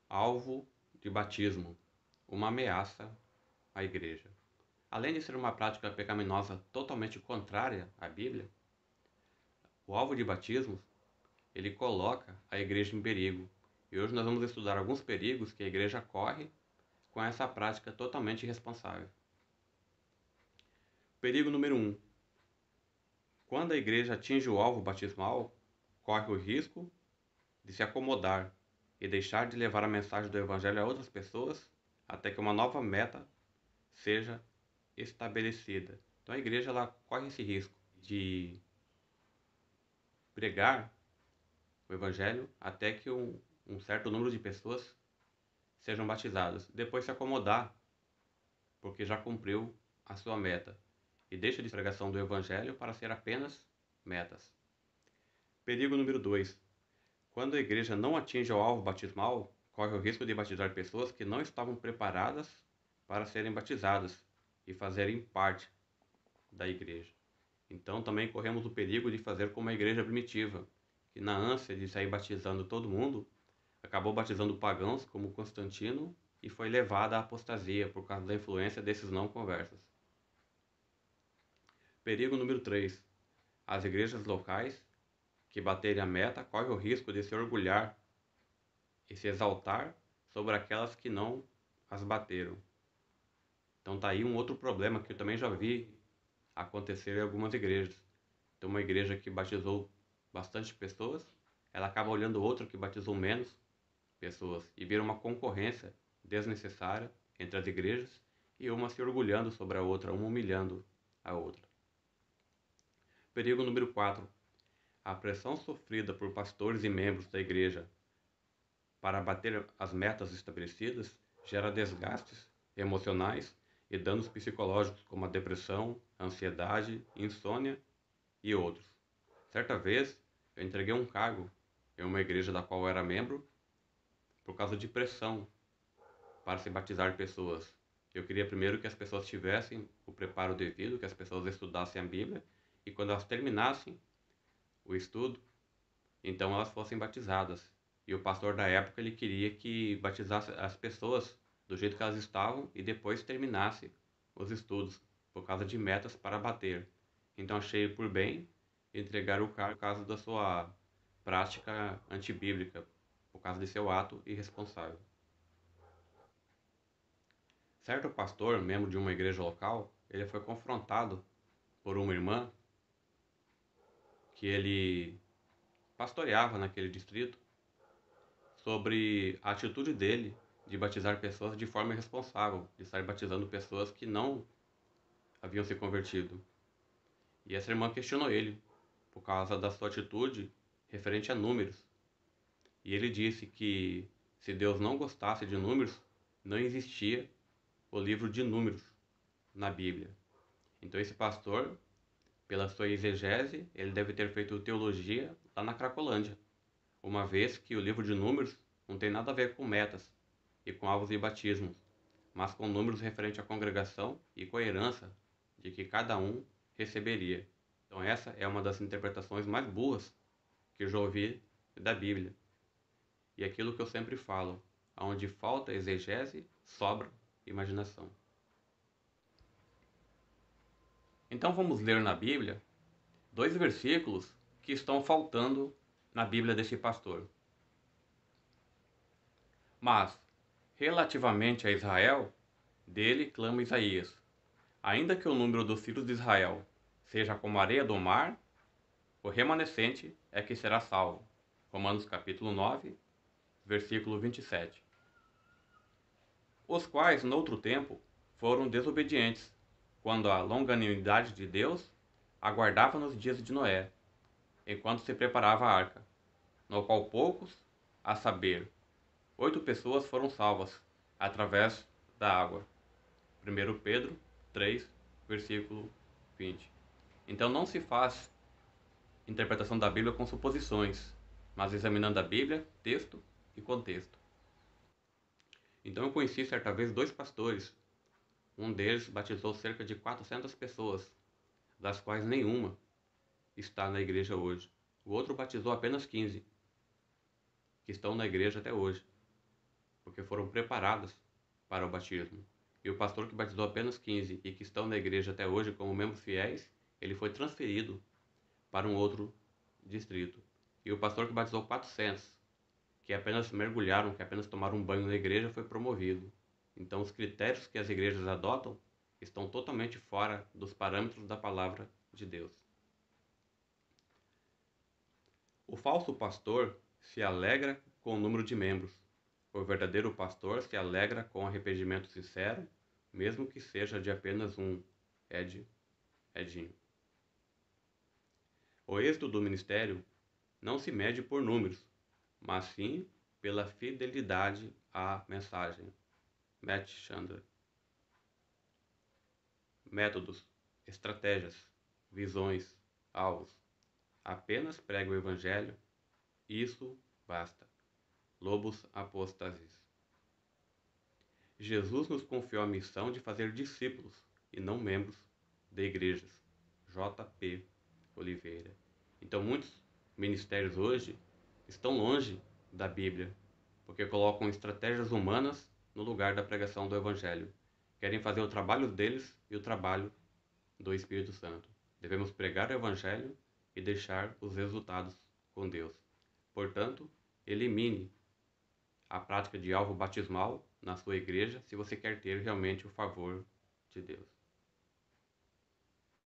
Alvo de batismo, uma ameaça à igreja. Além de ser uma prática pecaminosa totalmente contrária à Bíblia, o alvo de batismo, ele coloca a igreja em perigo. E hoje nós vamos estudar alguns perigos que a igreja corre com essa prática totalmente irresponsável. Perigo número 1. Quando a igreja atinge o alvo batismal, corre o risco de se acomodar e deixar de levar a mensagem do Evangelho a outras pessoas até que uma nova meta seja estabelecida. Então a igreja ela corre esse risco de pregar o Evangelho até que um certo número de pessoas sejam batizadas. Depois se acomodar, porque já cumpriu a sua meta. E deixa de pregação do Evangelho para ser apenas metas. Perigo número 2. Quando a igreja não atinge o alvo batismal, corre o risco de batizar pessoas que não estavam preparadas para serem batizadas e fazerem parte da igreja. Então também corremos o perigo de fazer como a igreja primitiva, que na ânsia de sair batizando todo mundo, acabou batizando pagãos como Constantino e foi levada à apostasia por causa da influência desses não conversos. Perigo número 3. As igrejas locais que baterem a meta correm o risco de se orgulhar e se exaltar sobre aquelas que não as bateram. Então tá aí um outro problema que eu também já vi acontecer em algumas igrejas. Então uma igreja que batizou bastante pessoas, ela acaba olhando outra que batizou menos pessoas e vira uma concorrência desnecessária entre as igrejas e uma se orgulhando sobre a outra, uma humilhando a outra. Perigo número 4. A pressão sofrida por pastores e membros da igreja para bater as metas estabelecidas gera desgastes emocionais e danos psicológicos como a depressão, ansiedade, insônia e outros. Certa vez, eu entreguei um cargo em uma igreja da qual eu era membro por causa de pressão para se batizar pessoas. Eu queria primeiro que as pessoas tivessem o preparo devido, que as pessoas estudassem a Bíblia e quando elas terminassem o estudo, então elas fossem batizadas. E o pastor da época ele queria que batizasse as pessoas do jeito que elas estavam e depois terminasse os estudos, por causa de metas para bater. Então achei por bem entregar o cargo por causa da sua prática antibíblica, por causa de seu ato irresponsável. Certo pastor, membro de uma igreja local, ele foi confrontado por uma irmã que ele pastoreava naquele distrito sobre a atitude dele de batizar pessoas de forma irresponsável, de estar batizando pessoas que não haviam se convertido. E essa irmã questionou ele por causa da sua atitude referente a números. E ele disse que se Deus não gostasse de números, não existia o livro de números na Bíblia. Então esse pastor, pela sua exegese, ele deve ter feito teologia lá na Cracolândia, uma vez que o livro de números não tem nada a ver com metas e com alvos de batismo, mas com números referentes à congregação e com a herança de que cada um receberia. Então essa é uma das interpretações mais burras que eu já ouvi da Bíblia. E aquilo que eu sempre falo, onde falta exegese, sobra imaginação. Então vamos ler na Bíblia 2 versículos que estão faltando na Bíblia desse pastor. Mas, relativamente a Israel, dele clama Isaías: ainda que o número dos filhos de Israel seja como a areia do mar, o remanescente é que será salvo. Romanos capítulo 9, versículo 27. Os quais, noutro tempo, foram desobedientes, quando a longanimidade de Deus aguardava nos dias de Noé, enquanto se preparava a arca, no qual poucos, a saber, 8 pessoas foram salvas, através da água. 1 Pedro 3, versículo 20. Então não se faz interpretação da Bíblia com suposições, mas examinando a Bíblia, texto e contexto. Então eu conheci certa vez 2 pastores. Um deles batizou cerca de 400 pessoas, das quais nenhuma está na igreja hoje. O outro batizou apenas 15, que estão na igreja até hoje. porque foram preparadas para o batismo. E o pastor que batizou apenas 15 e que estão na igreja até hoje como membros fiéis, ele foi transferido para um outro distrito. E o pastor que batizou 400, que apenas mergulharam, que apenas tomaram um banho na igreja, foi promovido. Então os critérios que as igrejas adotam estão totalmente fora dos parâmetros da palavra de Deus. O falso pastor se alegra com o número de membros. O verdadeiro pastor se alegra com arrependimento sincero, mesmo que seja de apenas um Edinho. O êxito do ministério não se mede por números, mas sim pela fidelidade à mensagem. Matt Chandler. Métodos, estratégias, visões, alvos. Apenas pregue o evangelho, isso basta. Lobos Apostasis. Jesus nos confiou a missão de fazer discípulos e não membros de igrejas. J.P. Oliveira. Então muitos ministérios hoje estão longe da Bíblia, porque colocam estratégias humanas no lugar da pregação do evangelho. Querem fazer o trabalho deles e o trabalho do Espírito Santo. Devemos pregar o evangelho e deixar os resultados com Deus. Portanto, elimine a prática de alvo batismal na sua igreja se você quer ter realmente o favor de Deus.